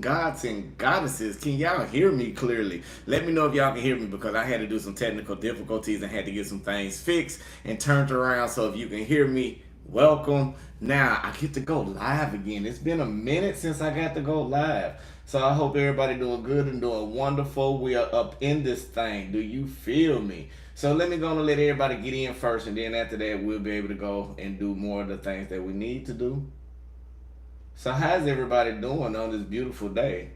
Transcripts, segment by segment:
Gods and goddesses, can y'all hear me clearly? Let me know if y'all can hear me because I had to do some technical difficulties and had to get some things fixed and turned around. So if you can hear me, welcome. Now I get to go live again. It's been a minute since I got to go live. So I hope everybody doing good and doing wonderful. We are up in this thing. Do you feel me? So let me go and let everybody get in first, and then after that we'll be able to go and do more of the things that we need to do. So how's everybody doing on this beautiful day?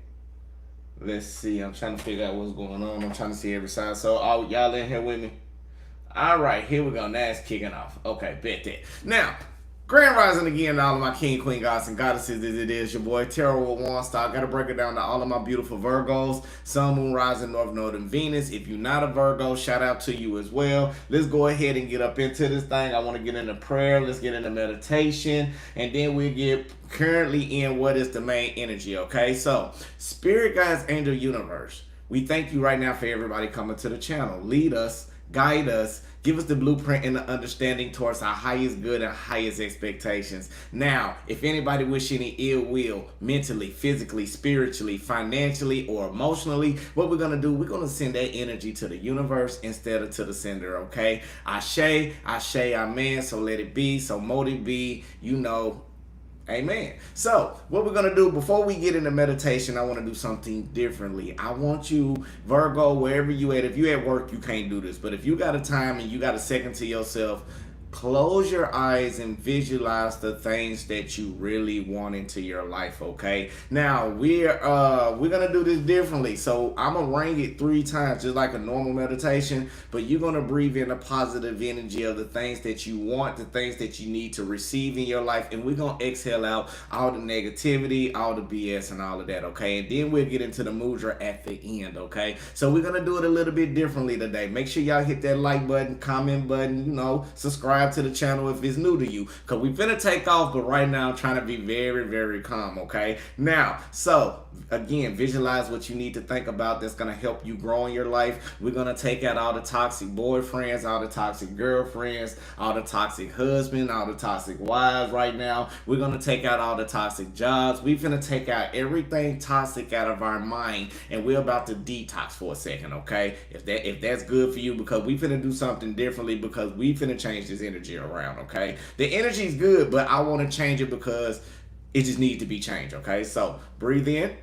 Let's see. I'm trying to figure out what's going on. I'm trying to see every side. So y'all in here with me? All right, here we go. Now it's kicking off. Okay, bet that. Now, Grand Rising again to all of my king, queen, gods, and goddesses. As it is your boy, Tarot with Waunstar. Got to break it down to all of my beautiful Virgos. Sun, Moon, Rising, North Node, and Venus. If you're not a Virgo, shout out to you as well. Let's go ahead and get up into this thing. I want to get into prayer. Let's get into meditation. And then we get currently in what is the main energy, okay? So, Spirit Guides, Angel Universe. We thank you right now for everybody coming to the channel. Lead us, guide us, give us the blueprint and the understanding towards our highest good and highest expectations. Now, if anybody wish any ill will, mentally, physically, spiritually, financially, or emotionally, what we're going to do, we're going to send that energy to the universe instead of to the sender, okay? Ashe, Ashe, Amen. So let it be. So mote it be, you know. Amen. So, what we're going to do before we get into meditation, I want to do something differently. I want you, Virgo, wherever you at, if you at work, you can't do this. But if you got a time and you got a second to yourself, close your eyes and visualize the things that you really want into your life, okay? Now, we're going to do this differently. So, I'm going to ring it 3 times just like a normal meditation, but you're going to breathe in the positive energy of the things that you want, the things that you need to receive in your life, and we're going to exhale out all the negativity, all the BS, and all of that, okay? And then we'll get into the mudra at the end, okay? So, we're going to do it a little bit differently today. Make sure y'all hit that like button, comment button, you know, subscribe to the channel if it's new to you, because we finna take off, but right now I'm trying to be very, very calm, okay? Now, so again, visualize what you need to think about that's gonna help you grow in your life. We're gonna take out all the toxic boyfriends, all the toxic girlfriends, all the toxic husbands, all the toxic wives right now. We're gonna take out all the toxic jobs. We're finna take out everything toxic out of our mind, and we're about to detox for a second, okay? If that's good for you, because we finna do something differently, because we finna change this energy around, okay? The energy is good, but I want to change it because it just needs to be changed, okay? So breathe in,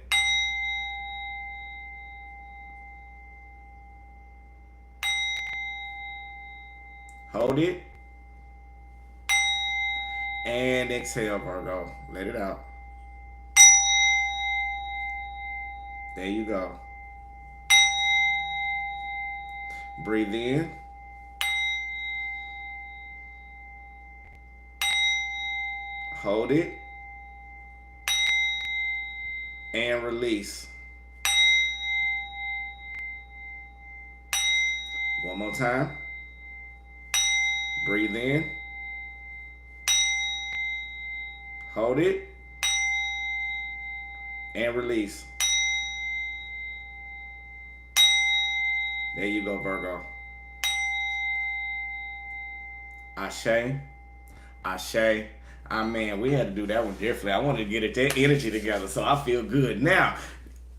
hold it, and exhale, Virgo. Let it out. There you go. Breathe in, hold it, and release. One more time. Breathe in, hold it, and release. There you go, Virgo. Ashe, Ashe, Amen. We had to do that one differently. I wanted to get that energy together, so I feel good. Now,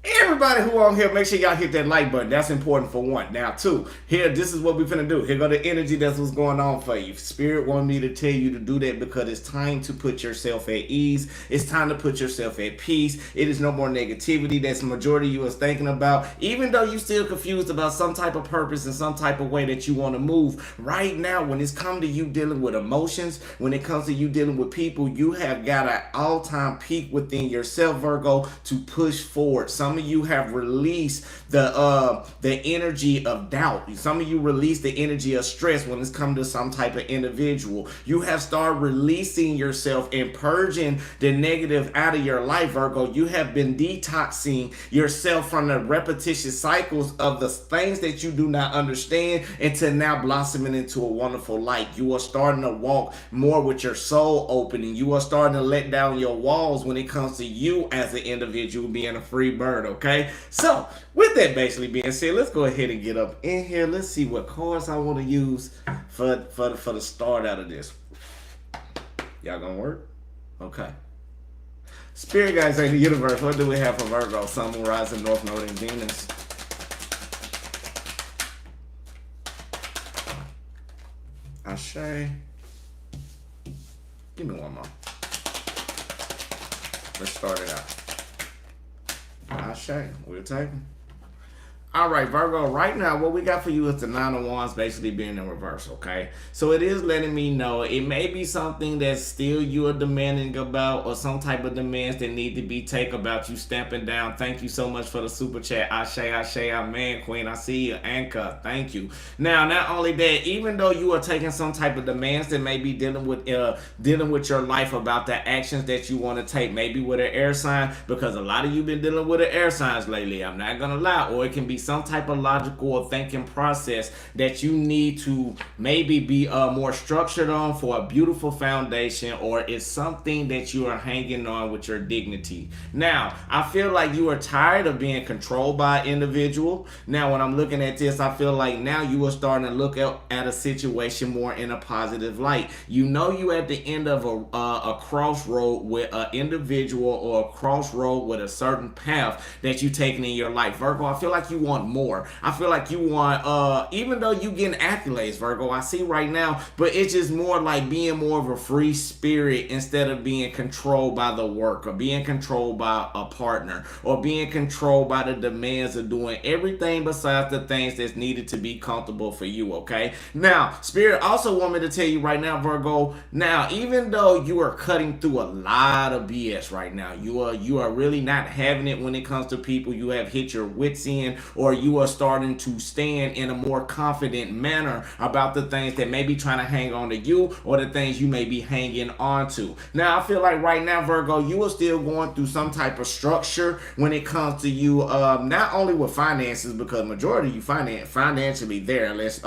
everybody who on here, make sure y'all hit that like button. That's important for one. Now, 2, here, this is what we finna do. Here go the energy. That's what's going on for you. Spirit wanted me to tell you to do that because it's time to put yourself at ease. It's time to put yourself at peace. It is no more negativity that's the majority of you is thinking about. Even though you're still confused about some type of purpose and some type of way that you want to move, right now, when it's come to you dealing with emotions, when it comes to you dealing with people, you have got an all-time peak within yourself, Virgo, to push forward. Some of you have released the energy of doubt. Some of you released the energy of stress when it's come to some type of individual. You have started releasing yourself and purging the negative out of your life, Virgo. You have been detoxing yourself from the repetitious cycles of the things that you do not understand into now blossoming into a wonderful light. You are starting to walk more with your soul opening. You are starting to let down your walls when it comes to you as an individual being a free bird, okay? So, with that basically being said, let's go ahead and get up in here. Let's see what cards I want to use for the start out of this. Y'all gonna work? Okay. Spirit guys in the universe, what do we have for Virgo? Sun, Moon, Rising, North Node, and Venus. Ashe. Give me one more. Let's start it out. Ashe. We'll take them. All right, Virgo, right now, what we got for you is the Nine of Wands basically being in reverse, okay? So it is letting me know it may be something that still you are demanding about or some type of demands that need to be taken about you stamping down. Thank you so much for the super chat. Ashe, Ashe, Amen, Queen. I see you. Anchor, thank you. Now, not only that, even though you are taking some type of demands that may be dealing with your life about the actions that you want to take, maybe with an air sign, because a lot of you been dealing with the air signs lately. I'm not going to lie. Or it can be some type of logical or thinking process that you need to maybe be more structured on for a beautiful foundation, or it's something that you are hanging on with your dignity. Now, I feel like you are tired of being controlled by an individual. Now, when I'm looking at this, I feel like now you are starting to look at a situation more in a positive light. You know you at the end of a crossroad with an individual, or a crossroad with a certain path that you're taking in your life. Virgo, I feel like you want more. I feel like you want, even though you getting accolades, Virgo, I see right now, but it's just more like being more of a free spirit instead of being controlled by the work, or being controlled by a partner, or being controlled by the demands of doing everything besides the things that's needed to be comfortable for you, okay? Now, Spirit also want me to tell you right now, Virgo, now, even though you are cutting through a lot of BS right now, you are really not having it when it comes to people. You have hit your wits end, or you are starting to stand in a more confident manner about the things that may be trying to hang on to you, or the things you may be hanging on to. Now, I feel like right now, Virgo, you are still going through some type of structure when it comes to you, not only with finances, because majority of you financially there, unless,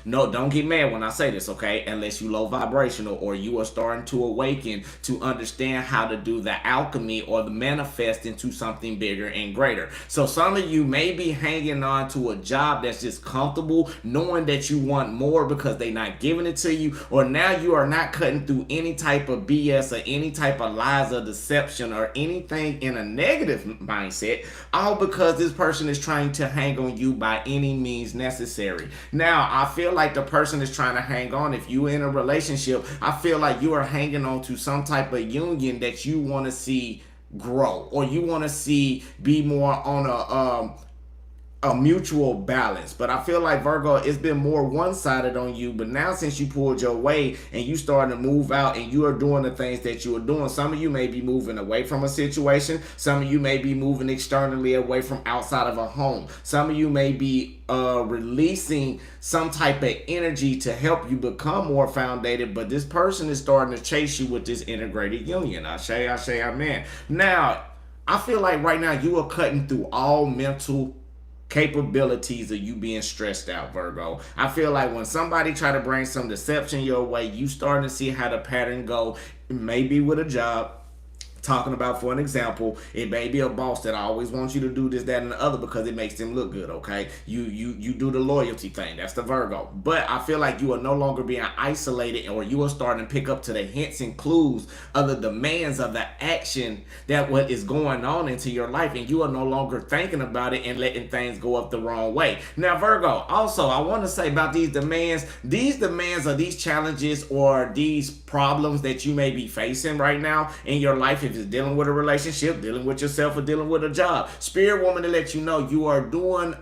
no, don't get mad when I say this, okay, unless you low vibrational, or you are starting to awaken to understand how to do the alchemy or the manifest into something bigger and greater. So some of you may be hanging on to a job that's just comfortable, knowing that you want more because they're not giving it to you, or now you are not cutting through any type of BS or any type of lies or deception or anything in a negative mindset, all because this person is trying to hang on you by any means necessary. Now, I feel like the person is trying to hang on. If you're in a relationship, I feel like you are hanging on to some type of union that you want to see grow, or you want to see be more on a mutual balance. But I feel like, Virgo, it's been more one-sided on you. But now, since you pulled your weight and you starting to move out and you are doing the things that you are doing, some of you may be moving away from a situation. Some of you may be moving externally away from outside of a home. Some of you may be releasing some type of energy to help you become more founded, but this person is starting to chase you with this integrated union. Ashe, Ashe, Amen. Now, I feel like right now you are cutting through all mental capabilities of you being stressed out, Virgo. I feel like when somebody try to bring some deception your way, you starting to see how the pattern go. Maybe with a job. Talking about, for an example, it may be a boss that always wants you to do this, that, and the other because it makes them look good, okay? You do the loyalty thing. That's the Virgo. But I feel like you are no longer being isolated, or you are starting to pick up to the hints and clues of the demands of the action that what is going on into your life, and you are no longer thinking about it and letting things go up the wrong way. Now, Virgo, also, I want to say about these demands are these challenges or these problems that you may be facing right now in your life. If it's dealing with a relationship, dealing with yourself, or dealing with a job, Spirit woman to let you know you are doing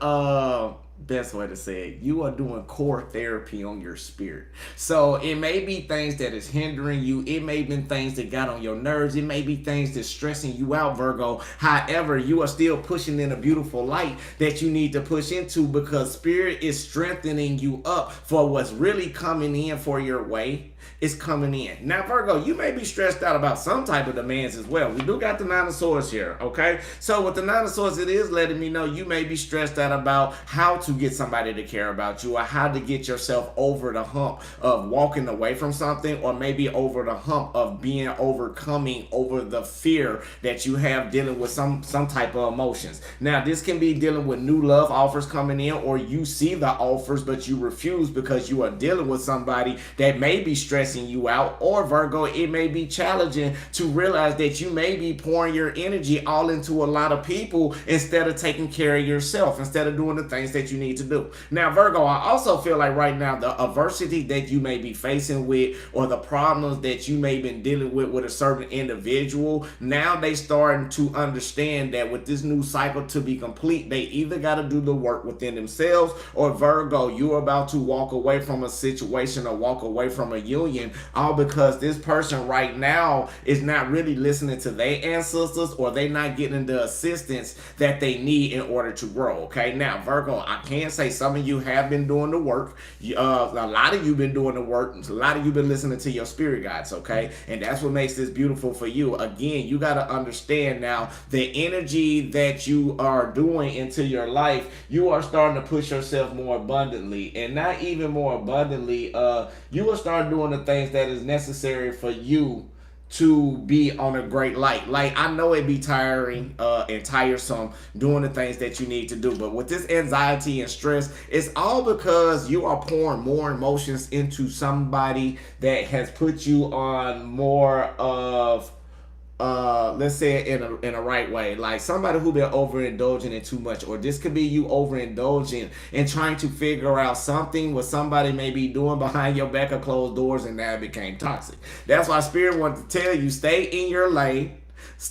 best way to say it, you are doing core therapy on your spirit. So it may be things that is hindering you. It may be things that got on your nerves. It may be things that's stressing you out, Virgo. However, you are still pushing in a beautiful light that you need to push into, because Spirit is strengthening you up for what's really coming in for your way. Is coming in. Now, Virgo, you may be stressed out about some type of demands as well. We do got the Nine of Swords here, okay? So with the Nine of Swords, it is letting me know you may be stressed out about how to get somebody to care about you, or how to get yourself over the hump of walking away from something, or maybe over the hump of being overcoming over the fear that you have dealing with some type of emotions. Now, this can be dealing with new love offers coming in, or you see the offers, but you refuse because you are dealing with somebody that may be stressed stressing you out, or Virgo, it may be challenging to realize that you may be pouring your energy all into a lot of people instead of taking care of yourself, instead of doing the things that you need to do. Now, Virgo, I also feel like right now the adversity that you may be facing with, or the problems that you may have been dealing with a certain individual, now they starting to understand that with this new cycle to be complete, they either got to do the work within themselves, or Virgo, you're about to walk away from a situation or walk away from a union, all because this person right now is not really listening to their ancestors, or they not getting the assistance that they need in order to grow. Okay, now Virgo, I can say some of you have been doing the work. A lot of you been doing the work. A lot of you been listening to your spirit guides. Okay, and that's what makes this beautiful for you. Again, you got to understand now the energy that you are doing into your life. You are starting to push yourself more abundantly, and not even more abundantly. You will start doing the things that is necessary for you to be on a great light. Like, I know it be tiring and tiresome doing the things that you need to do, but with this anxiety and stress, it's all because you are pouring more emotions into somebody that has put you on more of let's say it in a right way, like somebody who been overindulging in too much, or this could be you overindulging and trying to figure out something what somebody may be doing behind your back of closed doors, and now it became toxic. That's why Spirit wanted to tell you, stay in your lane.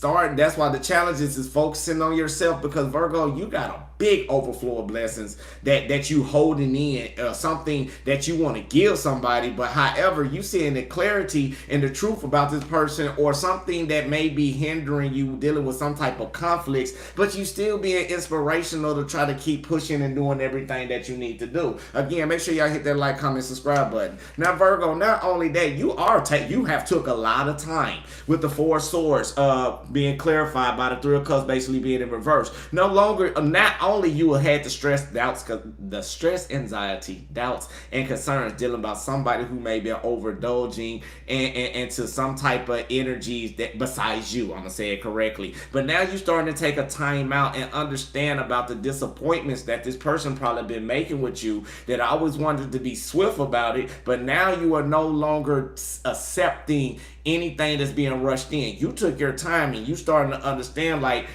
That's why the challenge is focusing on yourself, because Virgo, you got a big overflow of blessings that you holding in, something that you want to give somebody, but however you seeing the clarity and the truth about this person, or something that may be hindering you dealing with some type of conflicts, but you still being inspirational to try to keep pushing and doing everything that you need to do. Again, make sure y'all hit that like, comment, subscribe button. Now Virgo, not only that, you have took a lot of time with the Four of Swords being clarified by the Three of Cups basically being in reverse. No longer, not only you will have the stress, anxiety, doubts, and concerns dealing about somebody who may be overindulging and to some type of energies that besides you, I'm gonna say it correctly. But now you're starting to take a time out and understand about the disappointments that this person probably been making with you, that I always wanted to be swift about it, but now you are no longer accepting anything that's being rushed in. You took your time and you starting to understand, like,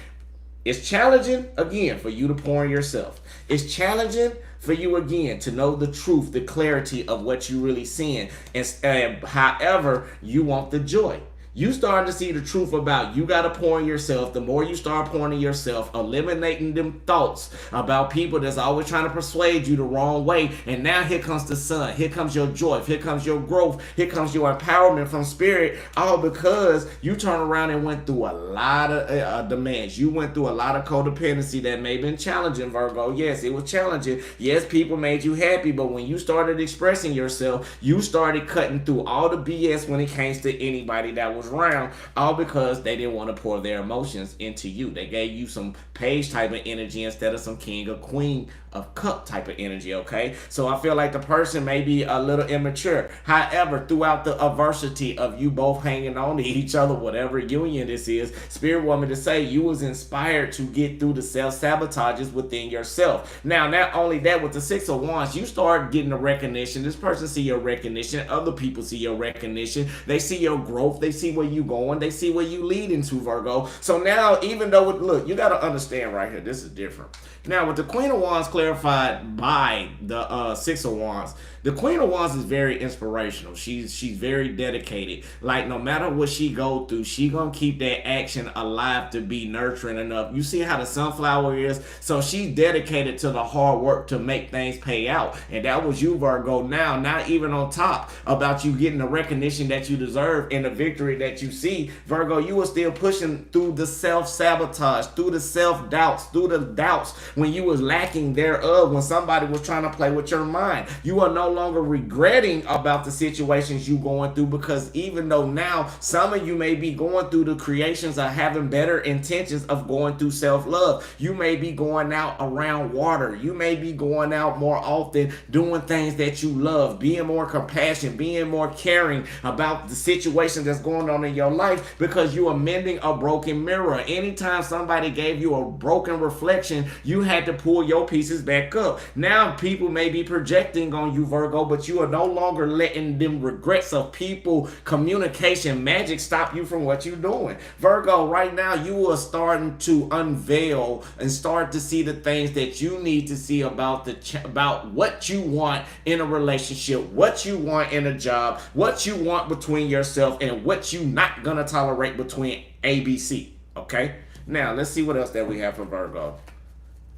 it's challenging again for you to pour in yourself. It's challenging for you again to know the truth, the clarity of what you really seeing. And however, you want the joy. You starting to see the truth about you got to pour in yourself. The more you start pouring in yourself, eliminating them thoughts about people that's always trying to persuade you the wrong way. And now here comes the sun. Here comes your joy. Here comes your growth. Here comes your empowerment from Spirit. All because you turn around and went through a lot of demands. You went through a lot of codependency that may have been challenging, Virgo. Yes, it was challenging. Yes, people made you happy. But when you started expressing yourself, you started cutting through all the BS when it came to anybody that was around, all because they didn't want to pour their emotions into you. They gave you some page type of energy instead of some king or queen of cup type of energy. Okay, so I feel like the person may be a little immature. However, throughout the adversity of you both hanging on to each other, whatever union this is, Spirit want me to say you was inspired to get through the self-sabotages within yourself. Now, not only that, with the Six of Wands, you start getting the recognition. This person see your recognition. Other people see your recognition. They see your growth. They see where you going. They see where you leading to, Virgo. So now, even though look, you got to understand right here, this is different. Now, with the Queen of Wands clarified by the Six of Wands, the Queen of Wands is very inspirational. She's very dedicated. Like, no matter what she go through, she gonna keep that action alive to be nurturing enough. You see how the sunflower is? So she's dedicated to the hard work to make things pay out. And that was you, Virgo. Now, not even on top about you getting the recognition that you deserve and the victory that you see, Virgo, you were still pushing through the self-sabotage, through the self-doubts, through the doubts when you was lacking thereof, when somebody was trying to play with your mind. You are no longer regretting about the situations you going through, because even though now some of you may be going through the creations of having better intentions of going through self-love, you may be going out around water, you may be going out more often doing things that you love, being more compassionate, being more caring about the situation that's going going on in your life because you are mending a broken mirror. Anytime somebody gave you a broken reflection, you had to pull your pieces back up. Now people may be projecting on you, Virgo, but you are no longer letting them regrets of people, communication, magic stop you from what you're doing. Virgo, right now you are starting to unveil and start to see the things that you need to see about about what you want in a relationship, what you want in a job, what you want between yourself, and what you not gonna tolerate between ABC. Okay? Now let's see what else that we have for Virgo.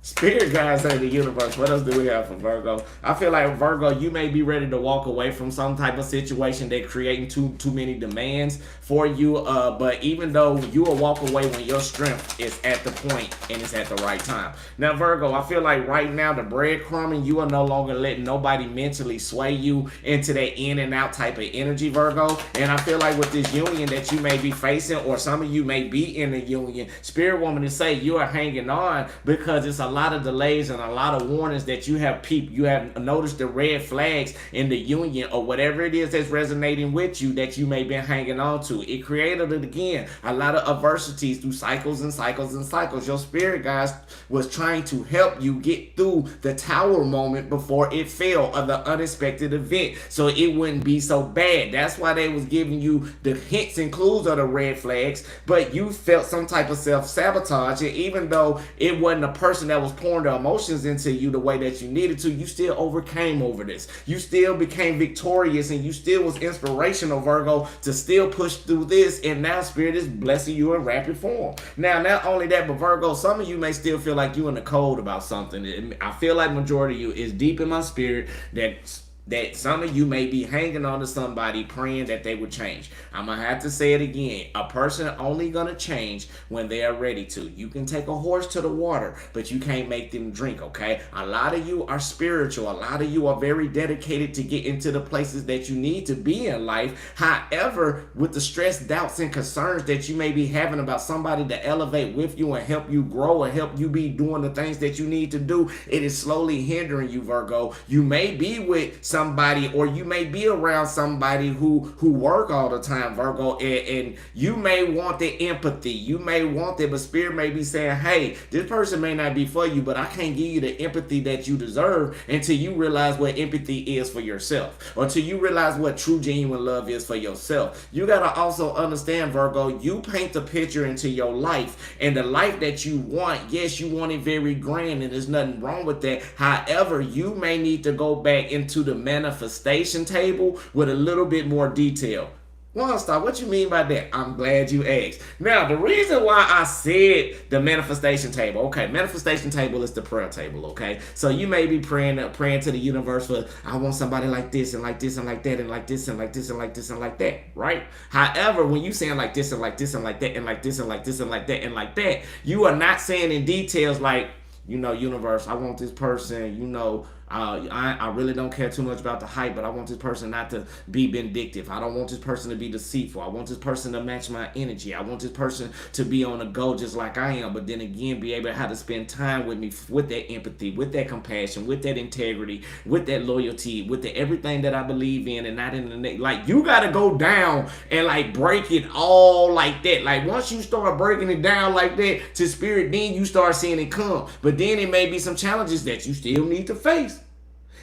Spirit guides say the universe. What else do we have for Virgo? I feel like Virgo, you may be ready to walk away from some type of situation that creating too many demands for you. But even though you will walk away when your strength is at the point and it's at the right time. Now, Virgo, I feel like right now the breadcrumbing, you are no longer letting nobody mentally sway you into that in and out type of energy, Virgo. And I feel like with this union that you may be facing, or some of you may be in a union, Spirit woman to say you are hanging on because it's a lot of delays and a lot of warnings that you have peeped. You have noticed the red flags in the union or whatever it is that's resonating with you that you may be hanging on to. It created it again. A lot of adversities through cycles and cycles and cycles. Your spirit guys was trying to help you get through the tower moment before it fell, or the unexpected event, so it wouldn't be so bad. That's why they was giving you the hints and clues of the red flags, but you felt some type of self-sabotage, and even though it wasn't a person that was pouring the emotions into you the way that you needed to, you still overcame over this. You still became victorious, and you still was inspirational, Virgo, to still push through this, and now Spirit is blessing you in rapid form. Now, not only that, but Virgo, some of you may still feel like you in the cold about something. I feel like majority of you is deep in my spirit that some of you may be hanging on to somebody praying that they would change. I'm going to have to say it again. A person only going to change when they are ready to. You can take a horse to the water, but you can't make them drink, okay? A lot of you are spiritual. A lot of you are very dedicated to get into the places that you need to be in life. However, with the stress, doubts, and concerns that you may be having about somebody to elevate with you and help you grow and help you be doing the things that you need to do, it is slowly hindering you, Virgo. You may be with somebody, or you may be around somebody who work all the time, Virgo, and you may want the empathy, you may want it, but Spirit may be saying, hey, this person may not be for you, but I can't give you the empathy that you deserve until you realize what empathy is for yourself, or until you realize what true genuine love is for yourself. You got to also understand, Virgo, you paint the picture into your life, and the life that you want, yes, you want it very grand, and there's nothing wrong with that. However, you may need to go back into the manifestation table with a little bit more detail. Waunstar, what you mean by that? I'm glad you asked. Now, the reason why I said the manifestation table, okay, manifestation table is the prayer table, okay? So you may be praying to the universe for, I want somebody like this and like this and like that and like this and like this and like this and like that, right? However, when you saying like this and like this and like that and like this and like this and like that and like that, you are not saying in details like, universe, I want this person, I really don't care too much about the hype, but I want this person not to be vindictive. I don't want this person to be deceitful. I want this person to match my energy. I want this person to be on a go just like I am, but then again, be able to have to spend time with me with that empathy, with that compassion, with that integrity, with that loyalty, with the everything that I believe in, and not in the like, you got to go down and like break it all like that. Like once you start breaking it down like that to Spirit, then you start seeing it come. But then it may be some challenges that you still need to face.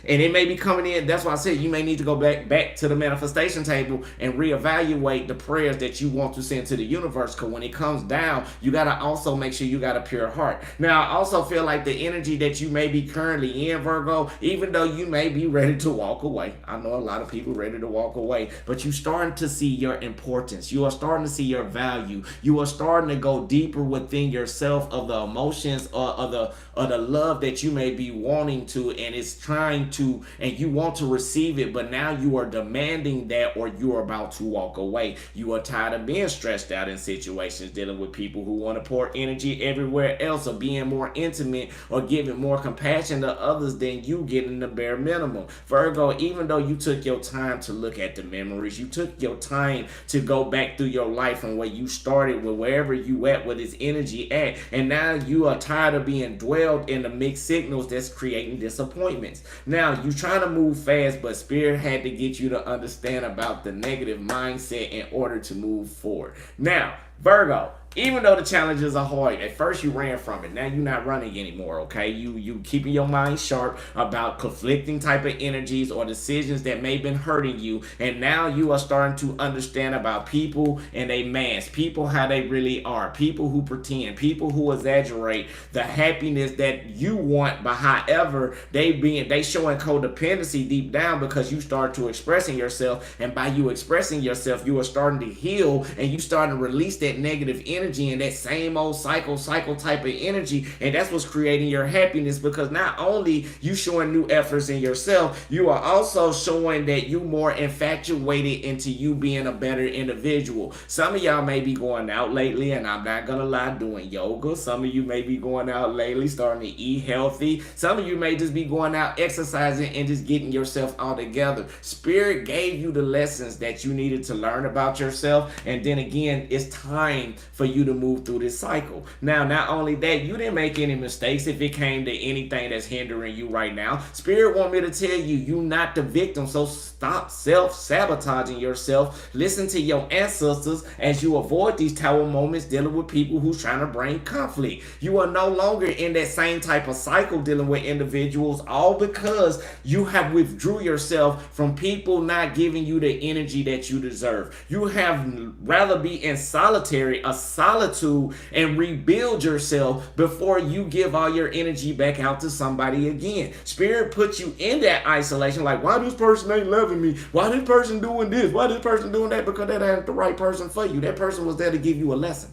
And it may be coming in. That's why I said you may need to go back to the manifestation table and reevaluate the prayers that you want to send to the universe. Because when it comes down, you got to also make sure you got a pure heart. Now, I also feel like the energy that you may be currently in, Virgo, even though you may be ready to walk away. I know a lot of people ready to walk away. But you're starting to see your importance. You are starting to see your value. You are starting to go deeper within yourself of the emotions or the love that you may be wanting to. And it's trying to, and you want to receive it, but now you are demanding that, or you are about to walk away. You are tired of being stressed out in situations, dealing with people who want to pour energy everywhere else, or being more intimate, or giving more compassion to others than you getting the bare minimum. Virgo, even though you took your time to look at the memories, you took your time to go back through your life from where you started, with wherever you at, where this energy at, and now you are tired of being dwelled in the mixed signals that's creating disappointments. Now, now you're trying to move fast, but Spirit had to get you to understand about the negative mindset in order to move forward. Now, Virgo, even though the challenges are hard, at first you ran from it. Now you're not running anymore, okay? You keeping your mind sharp about conflicting type of energies or decisions that may have been hurting you. And now you are starting to understand about people and they mask, people how they really are, people who pretend, people who exaggerate the happiness that you want, but however they showing codependency deep down because you start to expressing yourself, and by you expressing yourself, you are starting to heal and you starting to release that negative energy and that same old cycle type of energy, and that's what's creating your happiness, because not only you showing new efforts in yourself, you are also showing that you more infatuated into you being a better individual. Some of y'all may be going out lately, and I'm not gonna lie, doing yoga. Some of you may be going out lately starting to eat healthy. Some of you may just be going out exercising and just getting yourself all together. Spirit gave you the lessons that you needed to learn about yourself, and then again, it's time for you to move through this cycle. Now, not only that, you didn't make any mistakes if it came to anything that's hindering you right now. Spirit want me to tell you, you're not the victim, so stop self-sabotaging yourself. Listen to your ancestors as you avoid these tower moments dealing with people who's trying to bring conflict. You are no longer in that same type of cycle dealing with individuals, all because you have withdrew yourself from people not giving you the energy that you deserve. You have rather be in solitary, a solitude, and rebuild yourself before you give all your energy back out to somebody again. Spirit puts you in that isolation, like, why this person ain't loving me? Why this person doing this? Why this person doing that? Because that ain't the right person for you. That person was there to give you a lesson,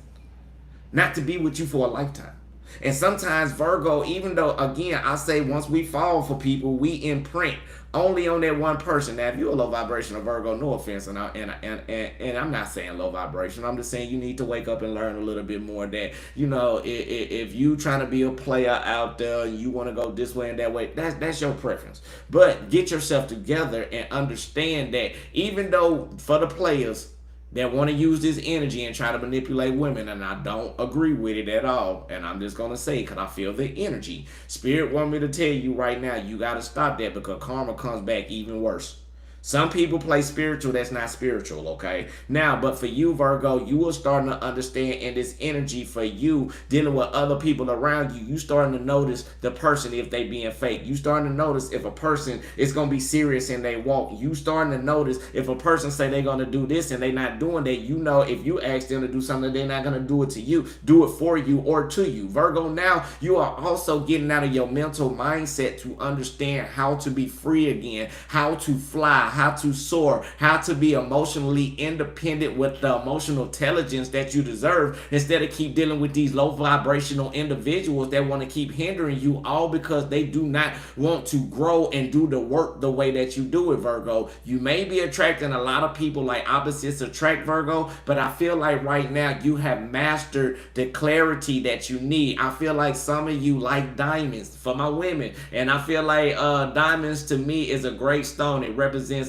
not to be with you for a lifetime. And sometimes, Virgo, even though, again, I say once we fall for people, we imprint only on that one person. Now, if you're a low vibrational Virgo, no offense, and I'm not saying low vibration. I'm just saying you need to wake up and learn a little bit more that, you know, if you trying to be a player out there, you want to go this way and that way, that's your preference. But get yourself together and understand that even though for the players that want to use this energy and try to manipulate women, and I don't agree with it at all, and I'm just going to say, because I feel the energy. Spirit want me to tell you right now, you got to stop that, because karma comes back even worse. Some people play spiritual that's not spiritual, okay? Now, but for you, Virgo, you are starting to understand in this energy for you, dealing with other people around you, you starting to notice the person if they being fake. You starting to notice if a person is going to be serious in they walk. You starting to notice if a person say they're going to do this and they not doing that. You know, if you ask them to do something, they're not going to do it to you, do it for you or to you. Virgo, now you are also getting out of your mental mindset to understand how to be free again, how to fly, how to soar, how to be emotionally independent with the emotional intelligence that you deserve, instead of keep dealing with these low vibrational individuals that want to keep hindering you, all because they do not want to grow and do the work the way that you do it, Virgo. You may be attracting a lot of people like opposites attract, Virgo, but I feel like right now you have mastered the clarity that you need. I feel like some of you like diamonds, for my women, and I feel like diamonds to me is a great stone. It represents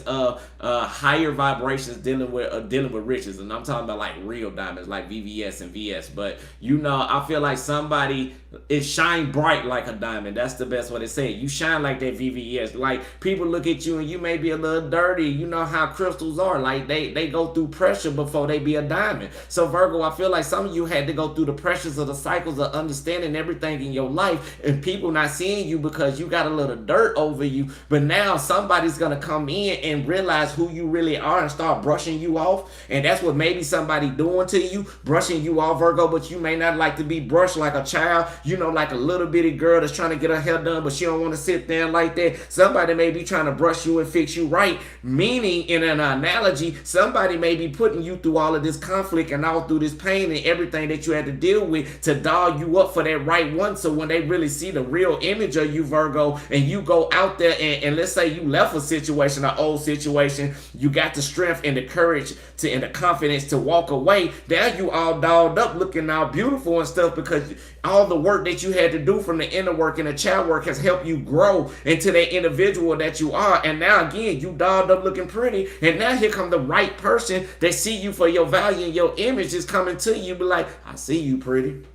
higher vibrations dealing with riches, and I'm talking about like real diamonds like VVS and VS. But you know, I feel like somebody is shine bright like a diamond. That's the best way to say it. You shine like that VVS. Like people look at you and you may be a little dirty. You know how crystals are. Like they go through pressure before they be a diamond. So Virgo, I feel like some of you had to go through the pressures of the cycles of understanding everything in your life, and people not seeing you because you got a little dirt over you. But now somebody's gonna come in and realize who you really are and start brushing you off. And that's what maybe somebody doing to you, brushing you off, Virgo. But you may not like to be brushed like a child, you know, like a little bitty girl that's trying to get her hair done, but she don't want to sit there like that. Somebody may be trying to brush you and fix you right, meaning in an analogy, somebody may be putting you through all of this conflict and all through this pain and everything that you had to deal with to doll you up for that right one. So when they really see the real image of you, Virgo, and you go out there and let's say you left a situation, an old situation, you got the strength and the courage to and the confidence to walk away. Now you all dolled up, looking all beautiful and stuff, because all the work that you had to do from the inner work and the child work has helped you grow into that individual that you are. And now again, you dolled up looking pretty, and now here come the right person that see you for your value and your image is coming to you. Be like, I see you pretty.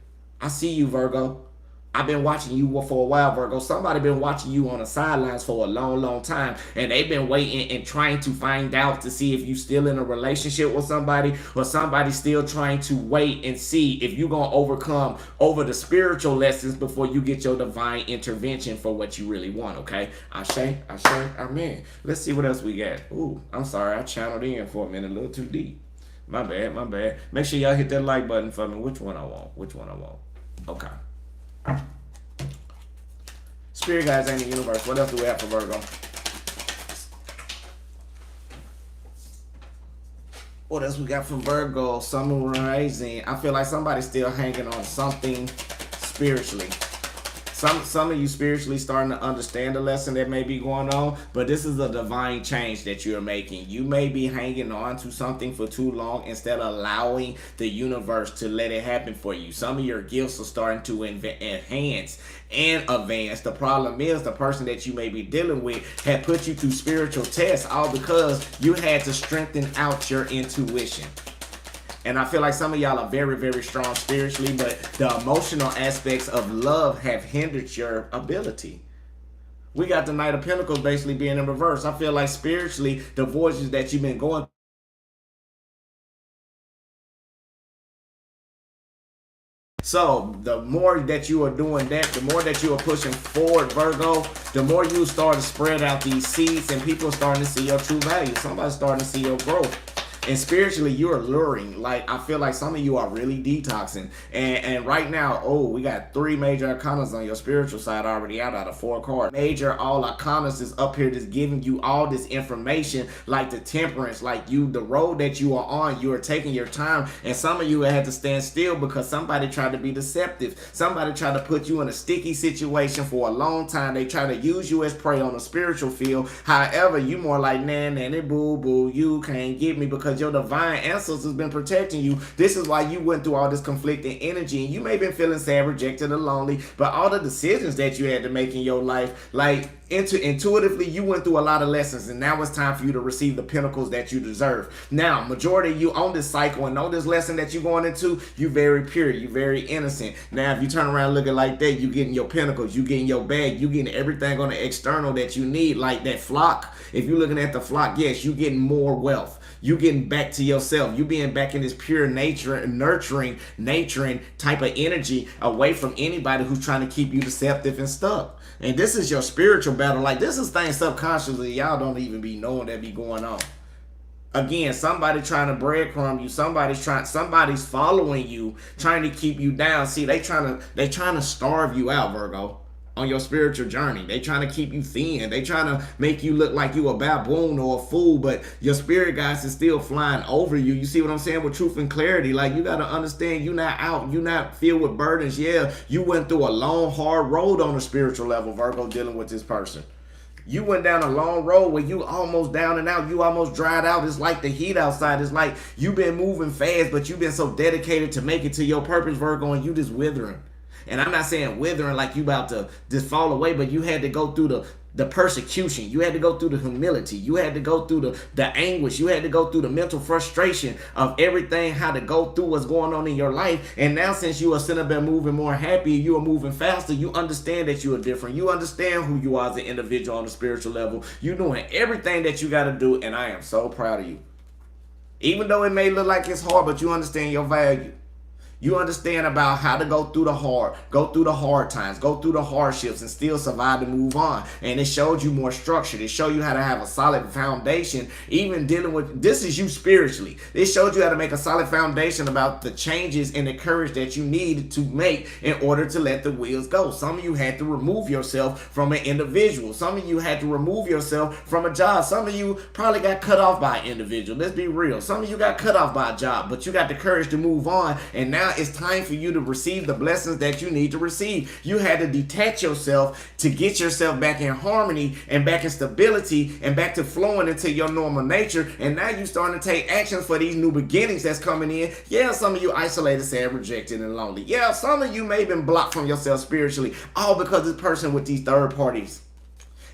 I see you, Virgo. I've been watching you for a while, Virgo. Somebody been watching you on the sidelines for a long, long time, and they've been waiting and trying to find out to see if you still in a relationship with somebody, or somebody still trying to wait and see if you're gonna overcome over the spiritual lessons before you get your divine intervention for what you really want. Okay, Ashe, Amen. Let's see what else we got. Ooh, I'm sorry, I channeled in for a minute, a little too deep. My bad, my bad. Make sure y'all hit that like button for me. Which one I want? Which one I want? Okay. Spirit guides ain't the universe. What else do we have for Virgo? What else we got for Virgo? Summer rising. I feel like somebody's still hanging on something spiritually. Some of you spiritually starting to understand the lesson that may be going on, but this is a divine change that you're making. You may be hanging on to something for too long instead of allowing the universe to let it happen for you. Some of your gifts are starting to enhance and advance. The problem is the person that you may be dealing with had put you through spiritual tests, all because you had to strengthen out your intuition. And I feel like some of y'all are very, very strong spiritually, but the emotional aspects of love have hindered your ability. We got the Knight of Pentacles basically being in reverse. I feel like spiritually, the voices that you've been going. So the more that you are doing that, the more that you are pushing forward, Virgo, the more you start to spread out these seeds, and people are starting to see your true value. Somebody's starting to see your growth. And spiritually, you're alluring. Like, I feel like some of you are really detoxing. And right now, we got 3 major arcanas on your spiritual side already out of 4 cards. Major all arcanas is up here just giving you all this information, like the temperance, like the road that you are on, you are taking your time. And some of you had to stand still because somebody tried to be deceptive. Somebody tried to put you in a sticky situation for a long time. They try to use you as prey on the spiritual field. However, you more like, nanny, boo, boo, you can't get me, because your divine answers has been protecting you. This is why you went through all this conflicting energy, and you may have been feeling sad, rejected, or lonely, but all the decisions that you had to make in your life, like intuitively, you went through a lot of lessons, and now it's time for you to receive the pentacles that you deserve. Now, majority of you on this cycle and know this lesson that you're going into, you very pure, you very innocent. Now, if you turn around looking like that, you getting your pentacles, you getting your bag, you getting everything on the external that you need, like that flock. If you're looking at the flock, yes, you getting more wealth. You getting back to yourself. You being back in this pure nature, nurturing type of energy, away from anybody who's trying to keep you deceptive and stuck. And this is your spiritual battle. Like, this is things subconsciously y'all don't even be knowing that be going on. Again, somebody trying to breadcrumb you. Somebody's following you, trying to keep you down. See, they trying to starve you out, Virgo. On your spiritual journey. They trying to keep you thin. They trying to make you look like you a baboon or a fool, but your spirit guides is still flying over you. You see what I'm saying? With truth and clarity. Like, you got to understand, you're not out. You're not filled with burdens. Yeah, you went through a long, hard road on a spiritual level, Virgo, dealing with this person. You went down a long road where you almost down and out. You almost dried out. It's like the heat outside. It's like you've been moving fast, but you've been so dedicated to make it to your purpose, Virgo, and you just withering. And I'm not saying withering like you about to just fall away, but you had to go through the persecution. You had to go through the humility. You had to go through the anguish. You had to go through the mental frustration of everything, how to go through what's going on in your life. And now, since you are sitting up there moving more happy, you are moving faster, you understand that you are different. You understand who you are as an individual on the spiritual level. You're doing everything that you got to do, and I am so proud of you. Even though it may look like it's hard, but you understand your value. You understand about how to go through the hard times, go through the hardships, and still survive to move on. And it showed you more structure. It showed you how to have a solid foundation, even dealing with, this is you spiritually. It showed you how to make a solid foundation about the changes and the courage that you need to make in order to let the wheels go. Some of you had to remove yourself from an individual. Some of you had to remove yourself from a job. Some of you probably got cut off by an individual. Let's be real. Some of you got cut off by a job, but you got the courage to move on. And now it's time for you to receive the blessings that you need to receive. You had to detach yourself to get yourself back in harmony and back in stability and back to flowing into your normal nature. And now you're starting to take actions for these new beginnings that's coming in. Yeah, some of you isolated, sad, rejected, and lonely. Yeah, some of you may have been blocked from yourself spiritually, all because this person with these third parties.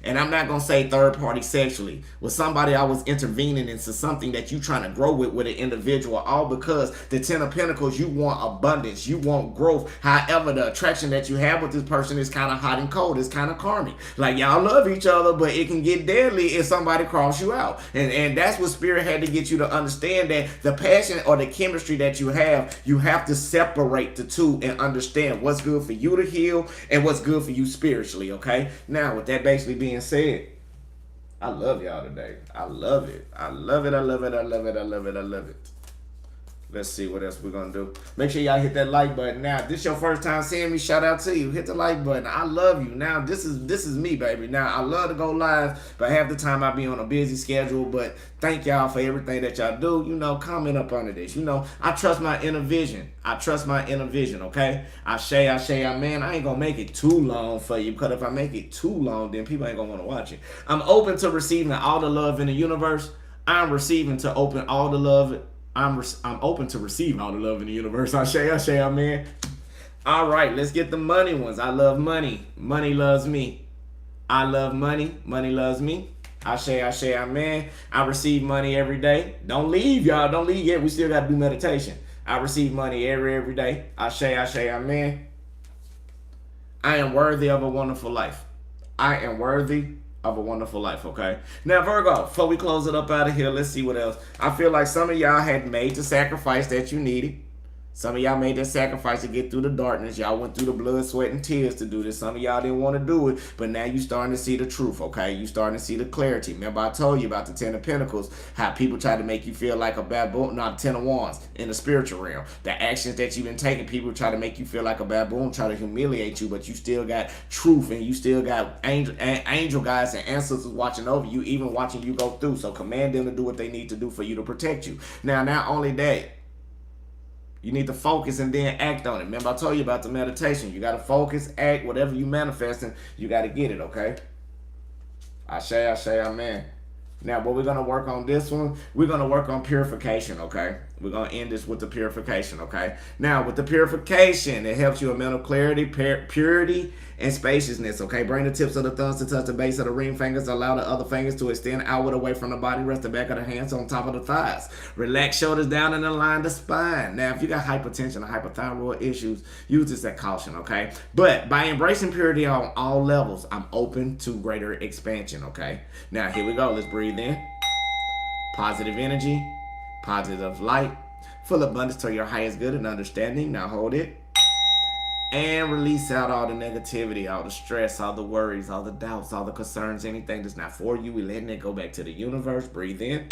And I'm not going to say third party sexually. With somebody I was intervening into something that you trying to grow with an individual, all because the Ten of Pentacles, you want abundance, you want growth. However, the attraction that you have with this person is kind of hot and cold. It's kind of karmic. Like, y'all love each other, but it can get deadly if somebody cross you out. And that's what Spirit had to get you to understand, that the passion or the chemistry that you have to separate the two and understand what's good for you to heal and what's good for you spiritually, okay? Now, with that basically being said, I love y'all today. I love it. I love it. I love it. I love it. I love it. I love it. Let's see what else we're going to do. Make sure y'all hit that like button. Now, if this is your first time seeing me, shout out to you. Hit the like button. I love you. Now, this is me, baby. Now, I love to go live, but half the time I be on a busy schedule. But thank y'all for everything that y'all do. You know, comment up under this. You know, I trust my inner vision. I trust my inner vision, okay? Man, I ain't going to make it too long for you, because if I make it too long, then people ain't going to want to watch it. I'm open to receiving all the love in the universe. I'm receiving to open all the love. I'm open to receive all the love in the universe. Man. All right, let's get the money ones. I love money. Money loves me. I love money. Money loves me. Man. I receive money every day. Don't leave, y'all. Don't leave yet. We still got to do meditation. I receive money every day. Man. I am worthy of a wonderful life. I am worthy of a wonderful life, okay? Now, Virgo, before we close it up out of here, let's see what else. I feel like some of y'all had made the sacrifice that you needed. Some of y'all made that sacrifice to get through the darkness. Y'all went through the blood, sweat, and tears to do this. Some of y'all didn't want to do it, but now you starting to see the truth, okay? You starting to see the clarity. Remember, I told you about the Ten of Pentacles, how people try to make you feel like a baboon, not the Ten of Wands in the spiritual realm. The actions that you've been taking, people try to make you feel like a baboon, try to humiliate you, but you still got truth, and you still got angel guides and ancestors watching over you, even watching you go through. So command them to do what they need to do for you to protect you. Now, not only that, you need to focus and then act on it. Remember, I told you about the meditation. You got to focus, act, whatever you manifesting, you got to get it, okay? Amen. Now, what we're going to work on this one, we're going to work on purification, okay? We're going to end this with the purification, okay? Now, with the purification, it helps you with mental clarity, purity, and spaciousness, okay? Bring the tips of the thumbs to touch the base of the ring fingers. Allow the other fingers to extend outward away from the body. Rest the back of the hands on top of the thighs. Relax shoulders down and align the spine. Now, if you got hypertension or hypothyroid issues, use this at caution, okay? But by embracing purity on all levels, I'm open to greater expansion, okay? Now, here we go. Let's breathe in. Positive energy, positive light, full abundance to your highest good and understanding. Now hold it. And release out all the negativity, all the stress, all the worries, all the doubts, all the concerns, anything that's not for you. We're letting it go back to the universe. Breathe in.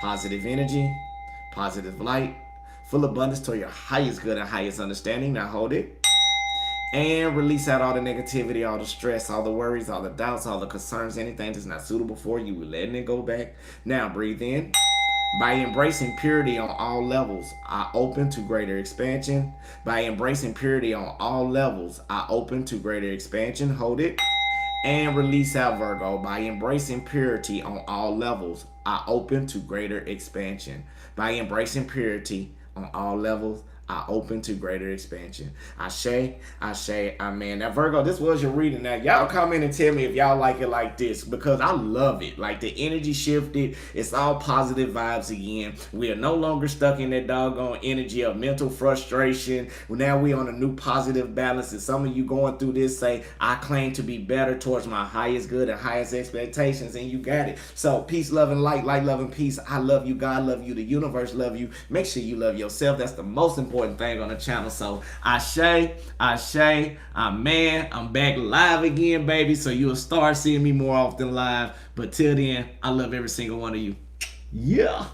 Positive energy, positive light, full abundance to your highest good and highest understanding. Now hold it. And release out all the negativity, all the stress, all the worries, all the doubts, all the concerns, anything that's not suitable for you. We're letting it go back. Now breathe in. By embracing purity on all levels, I open to greater expansion. By embracing purity on all levels, I open to greater expansion. Hold it. And release out, Virgo. By embracing purity on all levels, I open to greater expansion. By embracing purity on all levels, I open to greater expansion. Amen. Now, Virgo, this was your reading. Now, y'all comment and tell me if y'all like it like this, because I love it. Like, the energy shifted. It's all positive vibes again. We are no longer stuck in that doggone energy of mental frustration. Now we on a new positive balance. And some of you going through this say, I claim to be better towards my highest good and highest expectations, and you got it. So, peace, love, and light, love, and peace. I love you. God love you. The universe love you. Make sure you love yourself. That's the most important thing on the channel. So amen. I'm back live again, baby. So you'll start seeing me more often live. But till then, I love every single one of you. Yeah.